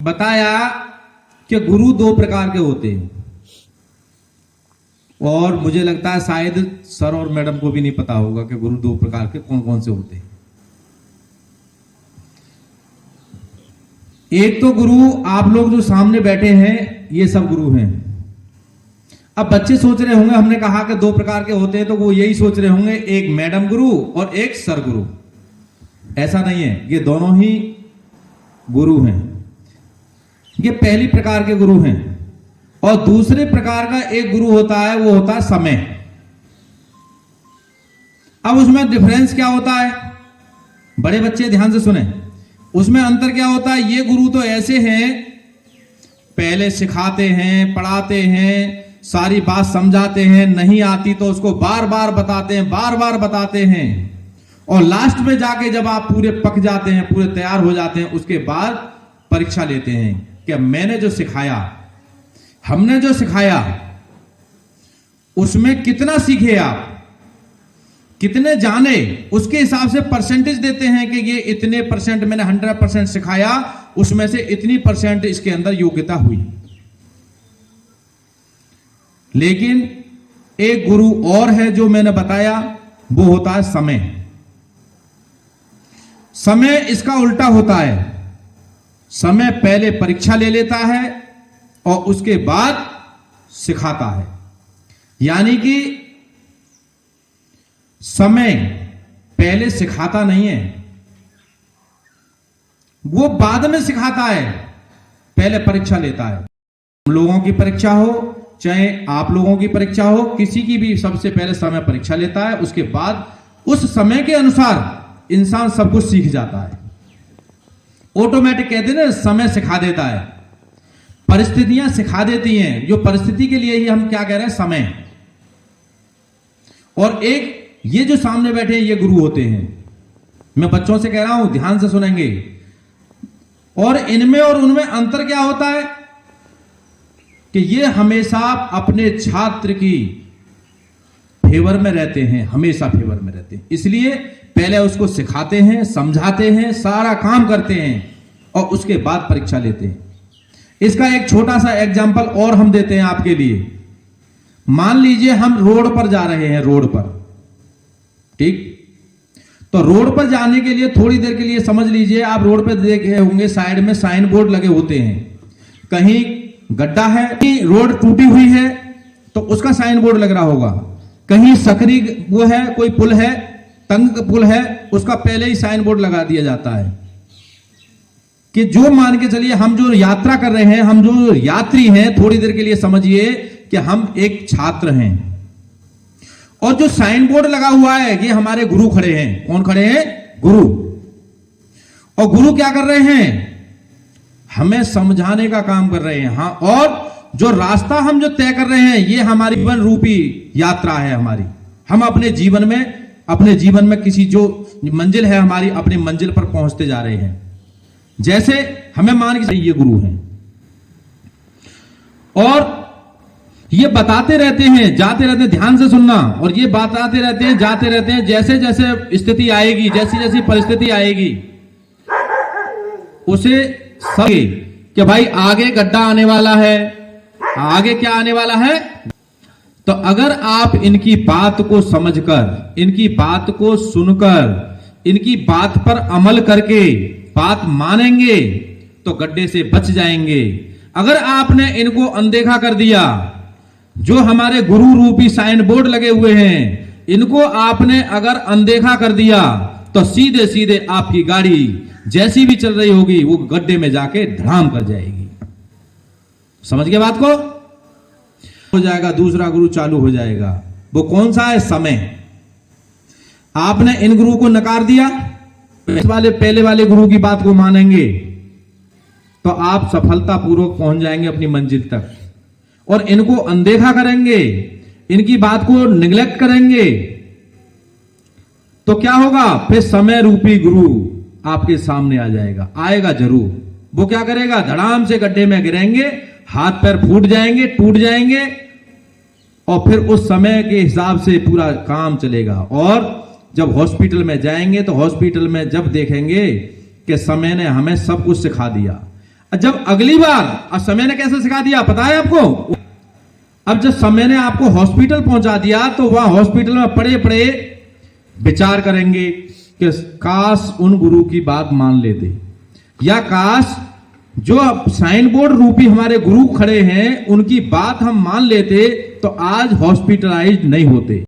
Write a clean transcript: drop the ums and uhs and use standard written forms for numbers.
बताया कि गुरु दो प्रकार के होते हैं, और मुझे लगता है शायद सर और मैडम को भी नहीं पता होगा कि गुरु दो प्रकार के कौन कौन से होते हैं। एक तो गुरु आप लोग जो सामने बैठे हैं, ये सब गुरु हैं। अब बच्चे सोच रहे होंगे हमने कहा कि दो प्रकार के होते हैं, तो वो यही सोच रहे होंगे एक मैडम गुरु और एक सर गुरु। ऐसा नहीं है, ये दोनों ही गुरु हैं। ये पहली प्रकार के गुरु हैं। और दूसरे प्रकार का एक गुरु होता है, वो होता है समय। अब उसमें डिफरेंस क्या होता है, बड़े बच्चे ध्यान से सुने। उसमें अंतर क्या होता है, ये गुरु तो ऐसे हैं, पहले सिखाते हैं, पढ़ाते हैं, सारी बात समझाते हैं, नहीं आती तो उसको बार बार बताते हैं, बार बार बताते हैं, और लास्ट में जाके जब आप पूरे पक जाते हैं, पूरे तैयार हो जाते हैं, उसके बाद परीक्षा लेते हैं कि मैंने जो सिखाया, हमने जो सिखाया, उसमें कितना सीखे आप, कितने जाने, उसके हिसाब से परसेंटेज देते हैं कि ये इतने परसेंट मैंने 100% सिखाया, उसमें से इतनी परसेंट इसके अंदर योग्यता हुई। लेकिन एक गुरु और है जो मैंने बताया, वो होता है समय। समय इसका उल्टा होता है। समय पहले परीक्षा ले लेता है और उसके बाद सिखाता है। यानी कि समय पहले सिखाता नहीं है, वो बाद में सिखाता है, पहले परीक्षा लेता है। हम लोगों की परीक्षा हो, चाहे आप लोगों की परीक्षा हो, किसी की भी, सबसे पहले समय परीक्षा लेता है, उसके बाद उस समय के अनुसार इंसान सब कुछ सीख जाता है। ऑटोमेटिक कहते हैं ना, समय सिखा देता है, परिस्थितियां सिखा देती हैं। जो परिस्थिति के लिए ही हम क्या कह रहे हैं, समय। और एक ये जो सामने बैठे हैं, ये गुरु होते हैं। मैं बच्चों से कह रहा हूं, ध्यान से सुनेंगे। और इनमें और उनमें अंतर क्या होता है कि ये हमेशा अपने छात्र की फेवर में रहते हैं, हमेशा फेवर में रहते हैं। इसलिए पहले उसको सिखाते हैं, समझाते हैं, सारा काम करते हैं, और उसके बाद परीक्षा लेते हैं। इसका एक छोटा सा एग्जाम्पल और हम देते हैं आपके लिए। मान लीजिए हम रोड पर जा रहे हैं, रोड पर, ठीक, तो रोड पर जाने के लिए थोड़ी देर के लिए समझ लीजिए, आप रोड पर देखे होंगे साइड में साइन बोर्ड लगे होते हैं। कहीं गड्ढा है, कहीं रोड टूटी हुई है तो उसका साइन बोर्ड लग रहा होगा, कहीं सकरी वो है, कोई पुल है, तंग पुल है, उसका पहले ही साइन बोर्ड लगा दिया जाता है कि जो मान के चलिए हम जो यात्रा कर रहे हैं, हम जो यात्री हैं, थोड़ी देर के लिए समझिए कि हम एक छात्र हैं, और जो साइन बोर्ड लगा हुआ है ये हमारे गुरु खड़े हैं। कौन खड़े हैं? गुरु। और गुरु क्या कर रहे हैं? हमें समझाने का काम कर रहे हैं। हाँ, और जो रास्ता हम जो तय कर रहे हैं, ये हमारी जीवन रूपी यात्रा है हमारी। हम अपने जीवन में किसी जो मंजिल है हमारी, अपनी मंजिल पर पहुंचते जा रहे हैं। जैसे हमें मान के ये गुरु हैं, और ये बताते रहते हैं, जाते रहते हैं, ध्यान से सुनना, और ये बताते रहते हैं, जाते रहते हैं। जैसे जैसे स्थिति आएगी, जैसी जैसी परिस्थिति आएगी, उसे समझे कि भाई आगे गड्ढा आने वाला है, आगे क्या आने वाला है। तो अगर आप इनकी बात को समझकर, इनकी बात को सुनकर, इनकी बात पर अमल करके बात मानेंगे तो गड्ढे से बच जाएंगे। अगर आपने इनको अनदेखा कर दिया, जो हमारे गुरु रूपी साइन बोर्ड लगे हुए हैं, इनको आपने अगर अनदेखा कर दिया, तो सीधे सीधे आपकी गाड़ी जैसी भी चल रही होगी, वो गड्ढे में जाके धड़ाम कर जाएगी। समझ गए बात को? हो जाएगा, दूसरा गुरु चालू हो जाएगा। वो कौन सा है? समय। आपने इन गुरु को नकार दिया, इस वाले पहले वाले गुरु की बात को मानेंगे तो आप सफलतापूर्वक पहुंच जाएंगे अपनी मंजिल तक। और इनको अनदेखा करेंगे, इनकी बात को निगलेक्ट करेंगे, तो क्या होगा? फिर समय रूपी गुरु आपके सामने आ जाएगा, आएगा जरूर। वो क्या करेगा? धड़ाम से गड्ढे में गिरेंगे, हाथ पैर फूट जाएंगे, टूट जाएंगे, और फिर उस समय के हिसाब से पूरा काम चलेगा। और जब हॉस्पिटल में जाएंगे तो हॉस्पिटल में जब देखेंगे कि समय ने हमें सब कुछ सिखा दिया। जब अगली बार, अब समय ने कैसे सिखा दिया पता है आपको? अब जब समय ने आपको हॉस्पिटल पहुंचा दिया तो वह हॉस्पिटल में पड़े पड़े विचार करेंगे कि काश उन गुरु की बात मान लेते, या काश जो अब साइन बोर्ड रूपी हमारे गुरु खड़े हैं उनकी बात हम मान लेते तो आज हॉस्पिटलाइज नहीं होते।